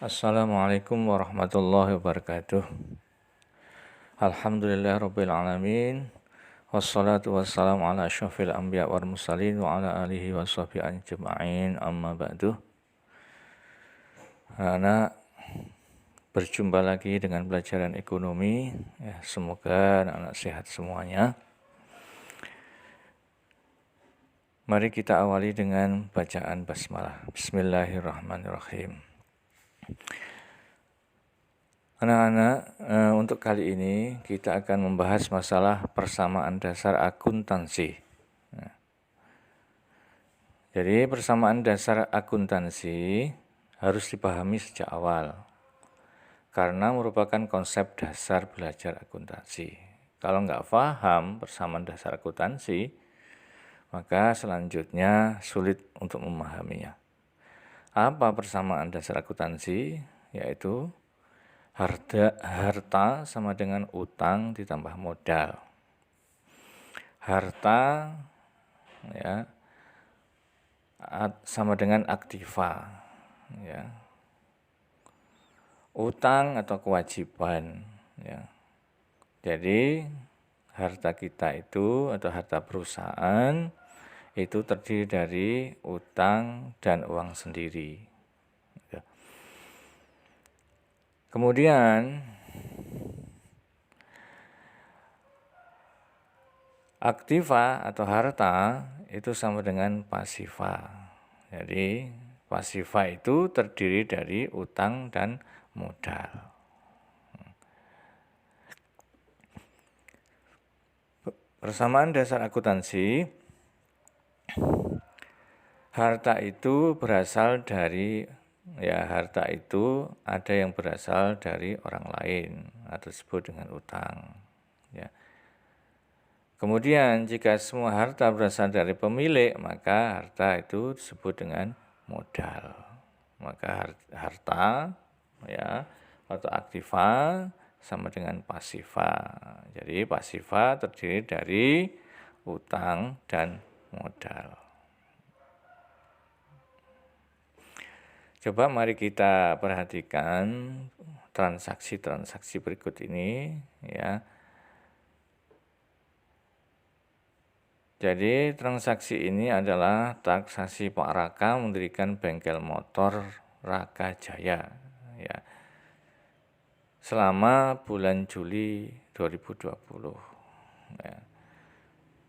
Assalamualaikum warahmatullahi wabarakatuh. Alhamdulillahirabbil alamin. Wassalatu wassalamu ala asyrafil anbiya wal mursalin wa ala alihi washabihi ajma'in. Amma ba'du. Anak berjumpa lagi dengan pelajaran ekonomi. Ya, semoga anak-anak sehat semuanya. Mari kita awali dengan bacaan basmalah. Bismillahirrahmanirrahim. Anak-anak, untuk kali ini kita akan membahas masalah persamaan dasar akuntansi. Jadi persamaan dasar akuntansi harus dipahami sejak awal, karena merupakan konsep dasar belajar akuntansi. Kalau nggak paham persamaan dasar akuntansi, maka selanjutnya sulit untuk memahaminya. Apa persamaan dasar akuntansi? Yaitu harta sama dengan utang ditambah modal. Harta ya sama dengan aktiva, ya. Utang atau kewajiban, ya. Jadi harta kita itu atau harta perusahaan itu terdiri dari utang dan uang sendiri. Kemudian aktiva atau harta itu sama dengan pasiva. Jadi pasiva itu terdiri dari utang dan modal. Persamaan dasar akuntansi, harta itu berasal dari harta itu ada yang berasal dari orang lain atau disebut dengan utang, ya. Kemudian jika semua harta berasal dari pemilik, maka harta itu disebut dengan modal. Maka harta ya atau aktiva sama dengan pasiva. Jadi pasiva terdiri dari utang dan modal. Coba mari kita perhatikan transaksi-transaksi berikut ini, ya. Jadi transaksi ini adalah transaksi Pak Raka mendirikan bengkel motor Raka Jaya, ya, selama bulan Juli 2020. Ya.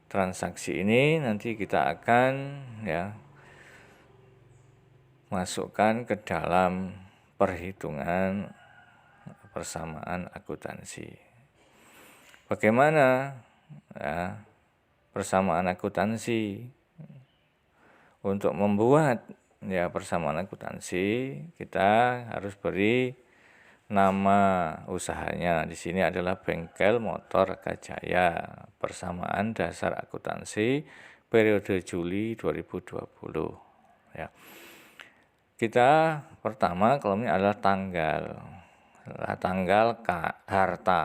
Transaksi ini nanti kita akan masukkan ke dalam perhitungan persamaan akuntansi. Bagaimana persamaan akuntansi? Untuk membuat persamaan akuntansi, kita harus beri nama usahanya. Di sini adalah Bengkel Motor Raka Jaya. Persamaan dasar akuntansi periode Juli 2020. Ya. Kita pertama kolomnya adalah tanggal harta.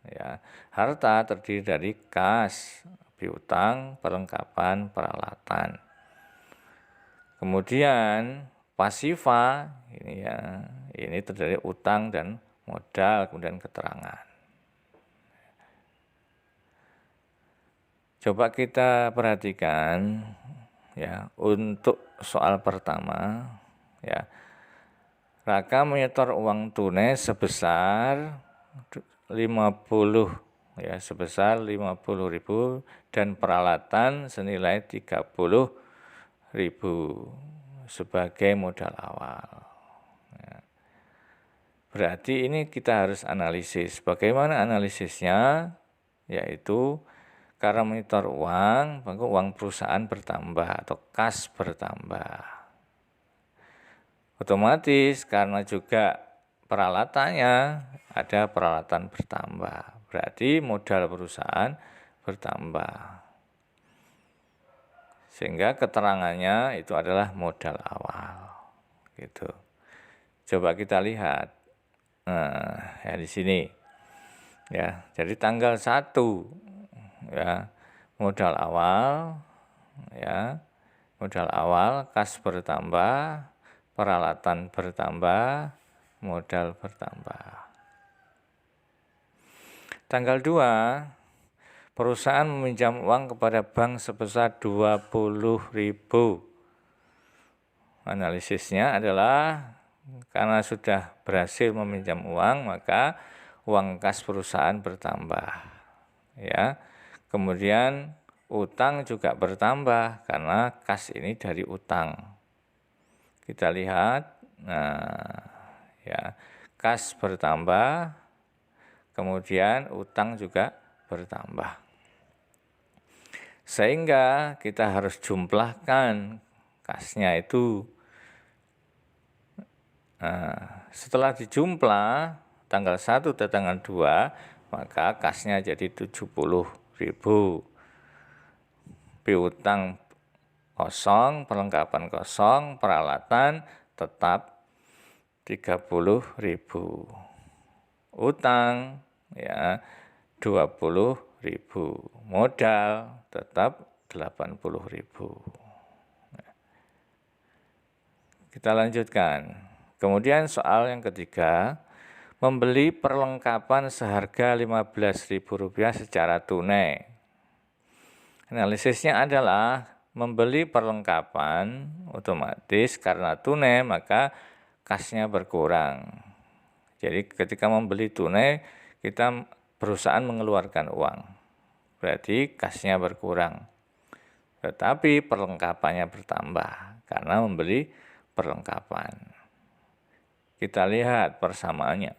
Ya, harta terdiri dari kas, piutang, perlengkapan, peralatan. Kemudian pasiva ini terdiri dari utang dan modal, kemudian keterangan. Coba kita perhatikan untuk soal pertama, Raka menyetor uang tunai sebesar 50.000 dan peralatan senilai 30.000 sebagai modal awal. Berarti ini kita harus analisis. Bagaimana analisisnya? Yaitu karena menyetor uang, maka uang perusahaan bertambah atau kas bertambah. Otomatis karena juga peralatannya ada peralatan bertambah. Berarti modal perusahaan bertambah. Sehingga keterangannya itu adalah modal awal. Gitu. Coba kita lihat. Di sini. Ya, jadi tanggal 1 modal awal modal awal kas bertambah, peralatan bertambah, modal bertambah. Tanggal 2, perusahaan meminjam uang kepada bank sebesar 20.000. Analisisnya adalah karena sudah berhasil meminjam uang, maka uang kas perusahaan bertambah. Ya. Kemudian utang juga bertambah karena kas ini dari utang. Kita lihat, ya, kas bertambah, kemudian utang juga bertambah. Sehingga kita harus jumlahkan kasnya itu. Setelah dijumlah tanggal 1 dan tanggal 2, maka kasnya jadi 70.000. Piutang kosong, perlengkapan kosong, peralatan tetap 30.000. Utang ya 20.000. Modal tetap 80.000. Kita lanjutkan. Kemudian soal yang ketiga, membeli perlengkapan seharga Rp15.000 secara tunai. Analisisnya adalah membeli perlengkapan otomatis karena tunai maka kasnya berkurang. Jadi ketika membeli tunai kita perusahaan mengeluarkan uang, berarti kasnya berkurang. Tetapi perlengkapannya bertambah karena membeli perlengkapan. Kita lihat persamaannya.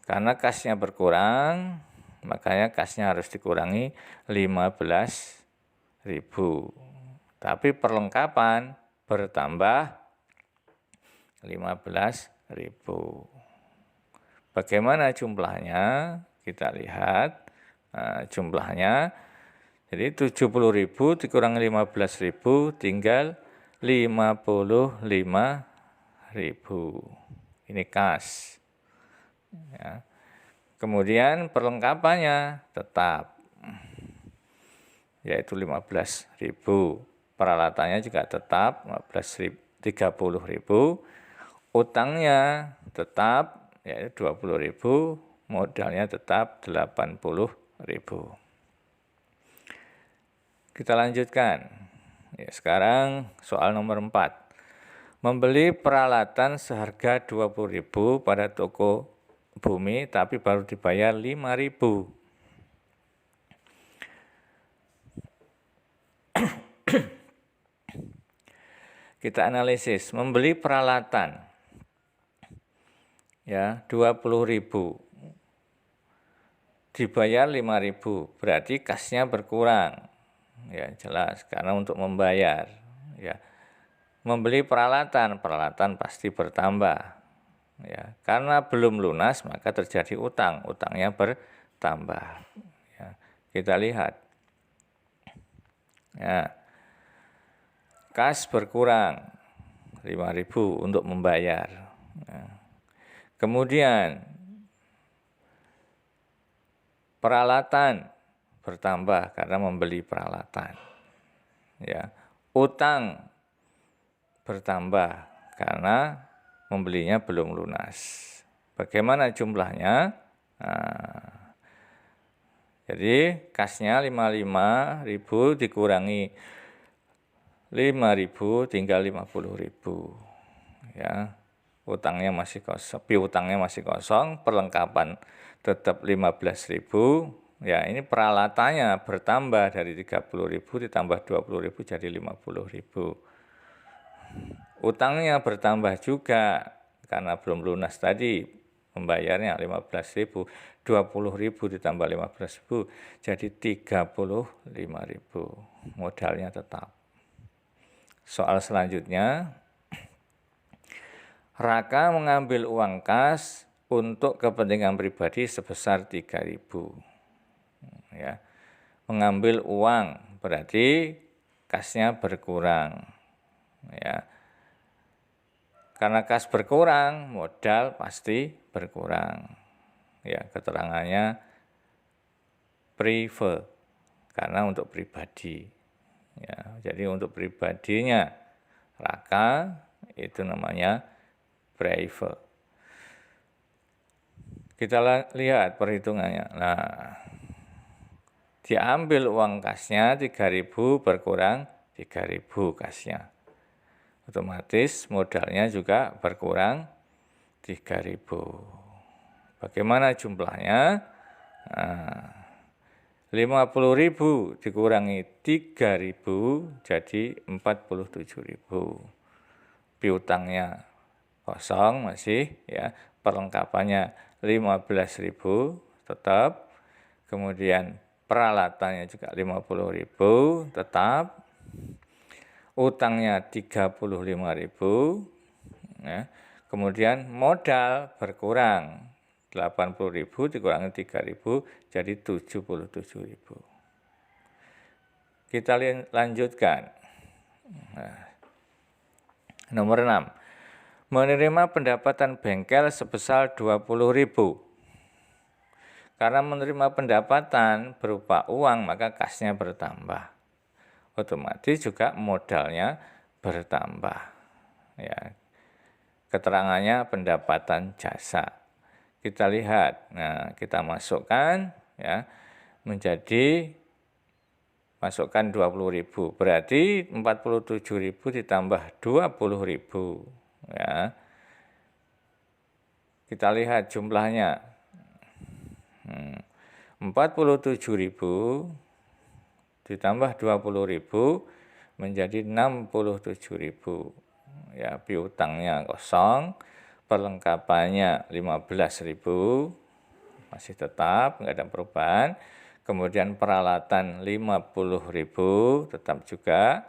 Karena kasnya berkurang, makanya kasnya harus dikurangi 15.000. Tapi perlengkapan bertambah 15.000. Bagaimana jumlahnya? Kita lihat jumlahnya. Jadi 70.000 dikurangi 15.000 tinggal 55.000. Ini kas. Ya. Kemudian perlengkapannya tetap, yaitu 15.000. Peralatannya juga tetap 30.000. Utangnya tetap, yaitu 20.000. Modalnya tetap 80.000. Kita lanjutkan. Ya, sekarang soal nomor 4. Membeli peralatan seharga 20.000 pada toko Bumi tapi baru dibayar 5.000. Kita analisis, membeli peralatan ya 20.000 dibayar 5.000, berarti kasnya berkurang. Ya, jelas karena untuk membayar ya. Membeli peralatan pasti bertambah. Ya, karena belum lunas maka terjadi utang, utangnya bertambah. Ya, kita lihat. Ya. Kas berkurang 5.000 untuk membayar. Ya. Kemudian peralatan bertambah karena membeli peralatan. Ya. Utang bertambah karena membelinya belum lunas. Bagaimana jumlahnya? Jadi kasnya 55.000 dikurangi 5.000 tinggal 50.000. Ya. Utangnya masih kosong, piutangnya masih kosong, perlengkapan tetap 15.000. Ya, ini peralatannya bertambah dari 30.000 ditambah 20.000 jadi 50.000. Utangnya bertambah juga karena belum lunas tadi, membayarnya 15.000, 20.000 ditambah 15.000 jadi 35.000. Modalnya tetap. Soal selanjutnya, Raka mengambil uang kas untuk kepentingan pribadi sebesar 3.000. Ya. Mengambil uang berarti kasnya berkurang. Ya. Karena kas berkurang, modal pasti berkurang. Ya, keterangannya prive karena untuk pribadi. Ya, jadi untuk pribadinya raka, itu namanya brevet. Kita lihat perhitungannya. Nah, diambil uang kasnya 3.000 berkurang 3.000 kasnya. Otomatis modalnya juga berkurang 3.000. Bagaimana jumlahnya? Nah, 50.000 dikurangi 3.000 jadi 47.000. Piutangnya kosong masih ya, perlengkapannya 15.000 tetap. Kemudian peralatannya juga 50.000 tetap. Utangnya 35.000 ya. Kemudian modal berkurang 80.000 dikurangi 3.000 jadi 77.000. Kita lanjutkan. Nah, nomor 6. Menerima pendapatan bengkel sebesar 20.000. Karena menerima pendapatan berupa uang maka kasnya bertambah. Otomatis juga modalnya bertambah. Ya. Keterangannya pendapatan jasa. Kita lihat. Nah, kita masukkan ya menjadi masukkan 20.000. Berarti 47.000 ditambah 20.000 ya. Kita lihat jumlahnya. 47.000 ditambah 20.000 menjadi 67.000. Ya, piutangnya kosong, perlengkapannya 15.000 masih tetap enggak ada perubahan. Kemudian peralatan 50.000 tetap juga.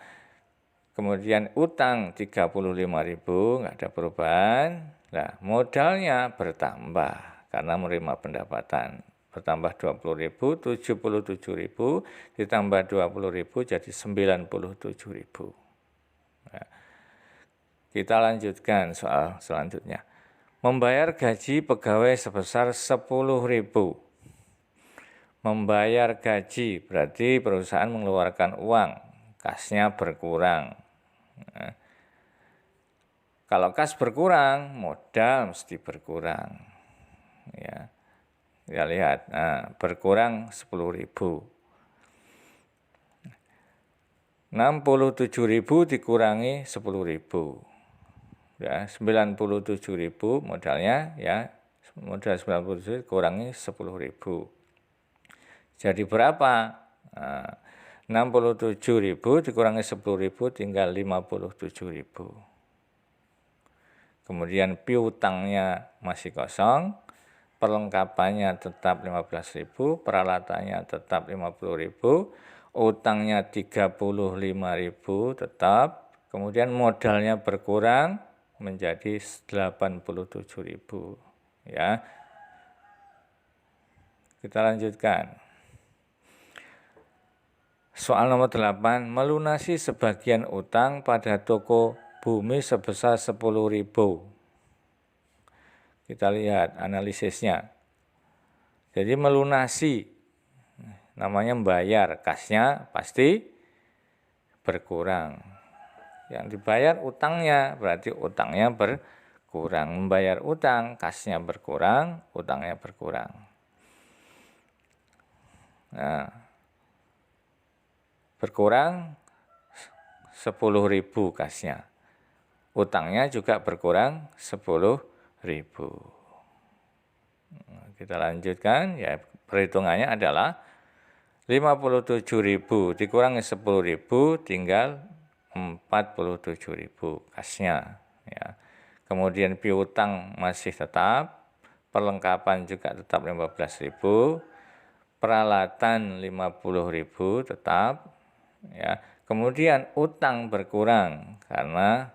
Kemudian utang 35.000 enggak ada perubahan. Nah, modalnya bertambah karena menerima pendapatan. Bertambah 20.000, 77.000 ditambah 20.000 jadi 97.000. Nah, kita lanjutkan soal selanjutnya. Membayar gaji pegawai sebesar 10.000. Membayar gaji berarti perusahaan mengeluarkan uang, kasnya berkurang. Nah, kalau kas berkurang, modal mesti berkurang. Ya. Kita lihat, nah, berkurang 10.000. 67.000 dikurangi 10.000. Ya, 97.000 modalnya ya. Modal 97.000 kurangi 10.000. Jadi berapa? Nah, 67.000 dikurangi 10.000 tinggal 57.000. Kemudian piutangnya masih kosong. Perlengkapannya tetap 15.000, peralatannya tetap 50.000, utangnya 35.000 tetap, kemudian modalnya berkurang menjadi 87.000 ya. Kita lanjutkan. Soal nomor 8, melunasi sebagian utang pada toko bumi sebesar 10.000. Kita lihat analisisnya. Jadi melunasi, namanya membayar, kasnya pasti berkurang. Yang dibayar utangnya, berarti utangnya berkurang. Membayar utang, kasnya berkurang, utangnya berkurang. Nah, berkurang 10.000 kasnya. Utangnya juga berkurang 10.000. Kita lanjutkan ya, perhitungannya adalah 57.000 dikurangi 10.000 tinggal 47.000 kasnya ya. Kemudian piutang masih tetap, perlengkapan juga tetap 15.000, peralatan 50.000 tetap ya. Kemudian utang berkurang karena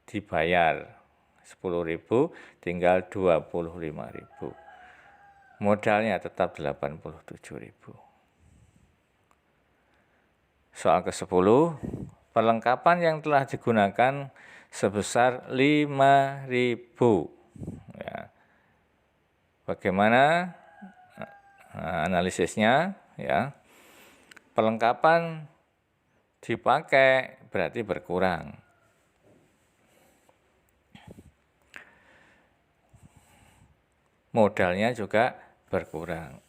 dibayar 10.000 tinggal 25.000. Modalnya tetap 87.000. Soal ke-10, perlengkapan yang telah digunakan sebesar 5.000. Ya. Bagaimana analisisnya ya? Perlengkapan dipakai berarti berkurang. modalnya juga berkurang.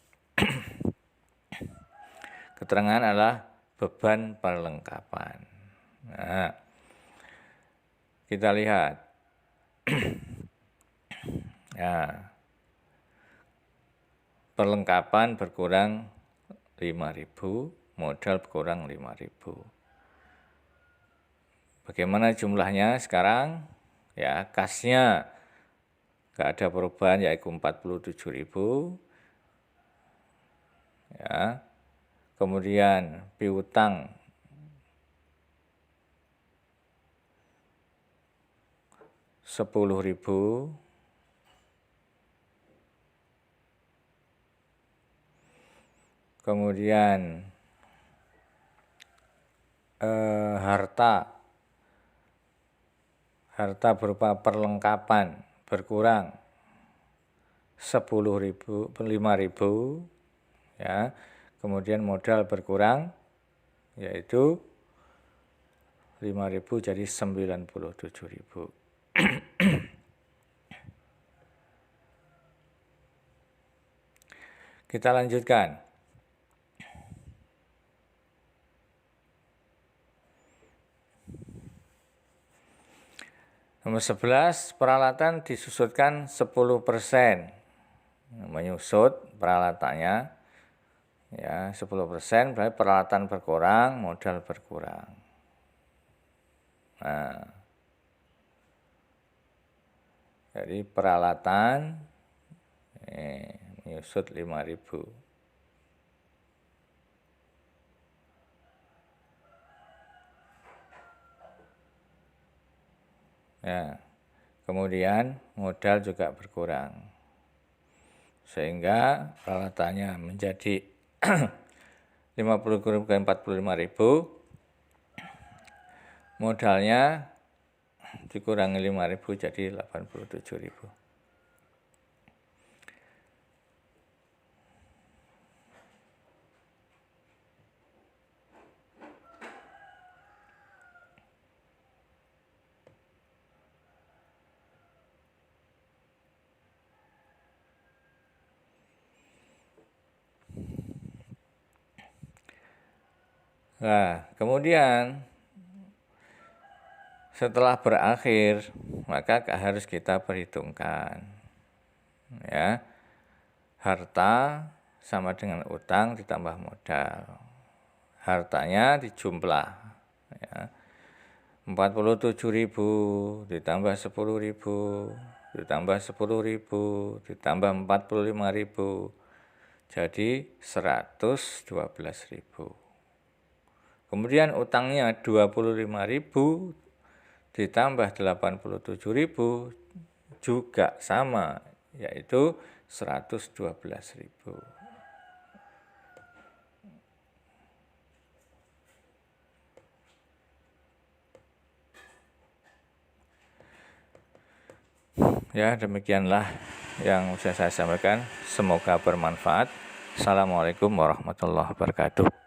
Keterangan adalah beban perlengkapan. Nah, kita lihat. Ya, perlengkapan berkurang 5.000, modal berkurang 5.000. Bagaimana jumlahnya sekarang? Ya, kasnya nggak ada perubahan, yaitu 47.000. Ya, kemudian piutang 10.000. Kemudian harta berupa perlengkapan berkurang 5.000, ya. Kemudian modal berkurang, yaitu 5.000 jadi 97.000. Kita lanjutkan. Nomor 11, peralatan disusutkan 10%. Menyusut peralatannya, ya 10%, berarti peralatan berkurang, modal berkurang. Nah, jadi peralatan menyusut 5.000. Ya, kemudian modal juga berkurang, sehingga peralatannya menjadi 50.000 ke 45.000, modalnya dikurangi 5.000 jadi 87.000. Nah, kemudian setelah berakhir, maka harus kita perhitungkan. Ya, harta sama dengan utang ditambah modal. Hartanya dijumlah. Ya, 47.000 ditambah 10.000 ditambah 10.000 ditambah 45.000 jadi 112.000. Kemudian utangnya 25.000 ditambah 87.000 juga sama, yaitu 112.000. Ya, demikianlah yang bisa saya sampaikan. Semoga bermanfaat. Assalamualaikum warahmatullahi wabarakatuh.